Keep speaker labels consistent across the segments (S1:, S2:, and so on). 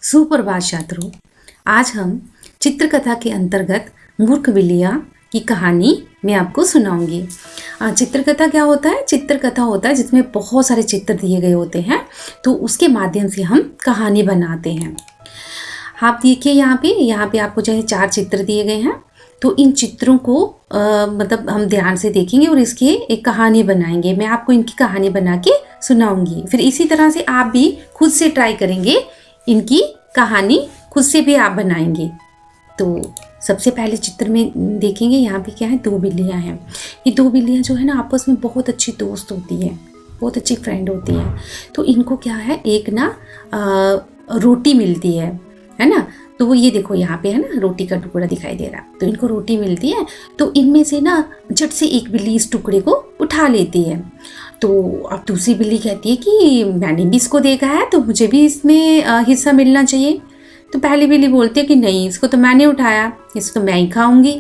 S1: सुप्रभात छात्रों। आज हम चित्रकथा के अंतर्गत मूर्ख बिल्लियाँ की कहानी मैं आपको सुनाऊंगी। चित्रकथा क्या होता है? चित्रकथा होता है जिसमें बहुत सारे चित्र दिए गए होते हैं, तो उसके माध्यम से हम कहानी बनाते हैं। आप देखिए यहाँ पे आपको जो है 4 चित्र दिए गए हैं, तो इन चित्रों को मतलब हम ध्यान से देखेंगे और इसकी एक कहानी बनाएंगे। मैं आपको इनकी कहानी बना के सुनाऊंगी। फिर इसी तरह से आप भी खुद से ट्राई करेंगे, इनकी कहानी खुद से भी आप बनाएंगे। तो सबसे पहले चित्र में देखेंगे, यहाँ पे क्या है, 2 बिल्लियाँ हैं। ये 2 बिल्लियाँ जो है ना आपस में बहुत अच्छी दोस्त होती हैं, बहुत अच्छी फ्रेंड होती हैं। तो इनको क्या है, एक ना रोटी मिलती है ना। तो वो ये देखो यहाँ पे है ना, रोटी का टुकड़ा दिखाई दे रहा है। तो इनको रोटी मिलती है, तो इनमें से ना झट से एक बिल्ली इस टुकड़े को उठा लेती है। तो अब दूसरी बिल्ली कहती है कि मैंने भी इसको देखा है, तो मुझे भी इसमें हिस्सा मिलना चाहिए। तो पहली बिल्ली बोलती है कि नहीं, इसको तो मैंने उठाया, इसको तो मैं ही खाऊंगी।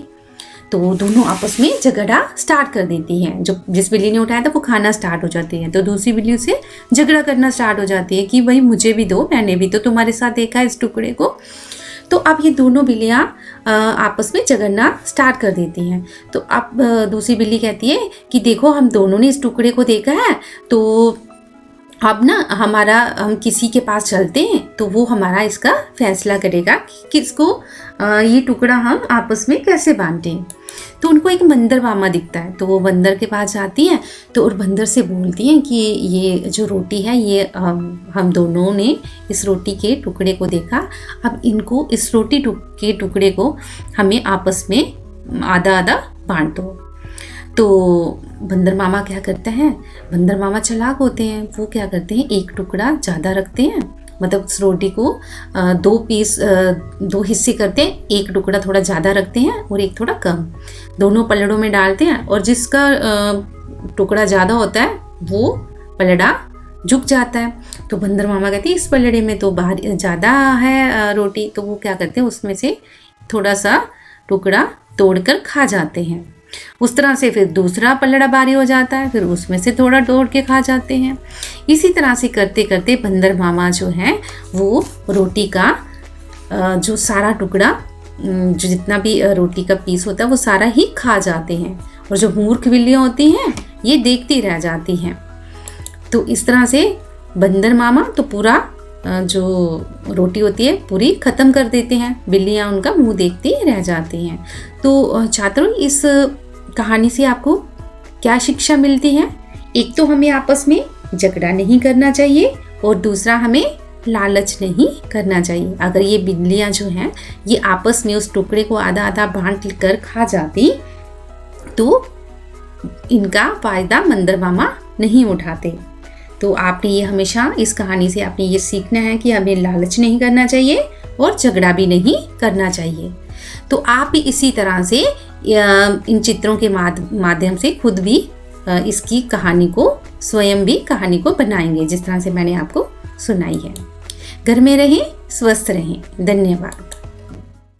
S1: तो दोनों आपस में झगड़ा स्टार्ट कर देती हैं। जो जिस बिल्ली ने उठाया था वो खाना स्टार्ट हो जाती है, तो दूसरी बिल्ली से झगड़ा करना स्टार्ट हो जाती है कि भाई मुझे भी दो, मैंने भी तो तुम्हारे साथ देखा है इस टुकड़े को। तो अब ये दोनों बिल्लियाँ आपस में झगड़ना स्टार्ट कर देती हैं। तो अब दूसरी बिल्ली कहती है कि देखो, हम दोनों ने इस टुकड़े को देखा है, तो अब ना हम किसी के पास चलते हैं, तो वो हमारा इसका फैसला करेगा कि किसको ये टुकड़ा हम आपस में कैसे बांटें। तो उनको एक बंदर मामा दिखता है, तो वो बंदर के पास जाती हैं, तो और बंदर से बोलती हैं कि ये जो रोटी है, ये हम दोनों ने इस रोटी के टुकड़े को देखा, अब इनको इस रोटी के टुकड़े को हमें आपस में आधा आधा बांट दो। तो बंदर मामा क्या करते हैं, बंदर मामा चालाक होते हैं। वो क्या करते हैं, एक टुकड़ा ज़्यादा रखते हैं, मतलब इस रोटी को 2 हिस्से करते हैं। एक टुकड़ा थोड़ा ज़्यादा रखते हैं और एक थोड़ा कम, दोनों पलड़ों में डालते हैं। और जिसका टुकड़ा ज़्यादा होता है वो पलड़ा झुक जाता है। तो बंदर मामा कहते हैं इस पलड़े में तो बाहर ज़्यादा है रोटी, तो वो क्या करते हैं, उसमें से थोड़ा सा टुकड़ा तोड़कर खा जाते हैं। उस तरह से फिर दूसरा पलड़ा भारी हो जाता है, फिर उसमें से थोड़ा तोड़ के खा जाते हैं। इसी तरह से करते करते बंदर मामा जो हैं वो रोटी का जो सारा टुकड़ा, जो जितना भी रोटी का पीस होता है वो सारा ही खा जाते हैं। और जो मूर्ख बिल्लियाँ होती हैं ये देखती रह जाती हैं। तो इस तरह से बंदर मामा तो पूरा जो रोटी होती है पूरी ख़त्म कर देते हैं, बिल्लियाँ उनका मुंह देखती रह जाती हैं। तो छात्रों, इस कहानी से आपको क्या शिक्षा मिलती है? एक तो हमें आपस में झगड़ा नहीं करना चाहिए, और दूसरा हमें लालच नहीं करना चाहिए। अगर ये बिल्लियाँ जो हैं ये आपस में उस टुकड़े को आधा आधा बांट कर खा जाती तो इनका फ़ायदा बंदर मामा नहीं उठाते। तो आपने ये हमेशा इस कहानी से आपने ये सीखना है कि हमें लालच नहीं करना चाहिए और झगड़ा भी नहीं करना चाहिए। तो आप भी इसी तरह से इन चित्रों के माध्यम से खुद भी इसकी कहानी को, स्वयं भी कहानी को बनाएंगे, जिस तरह से मैंने आपको सुनाई है। घर में रहें, स्वस्थ रहें। धन्यवाद।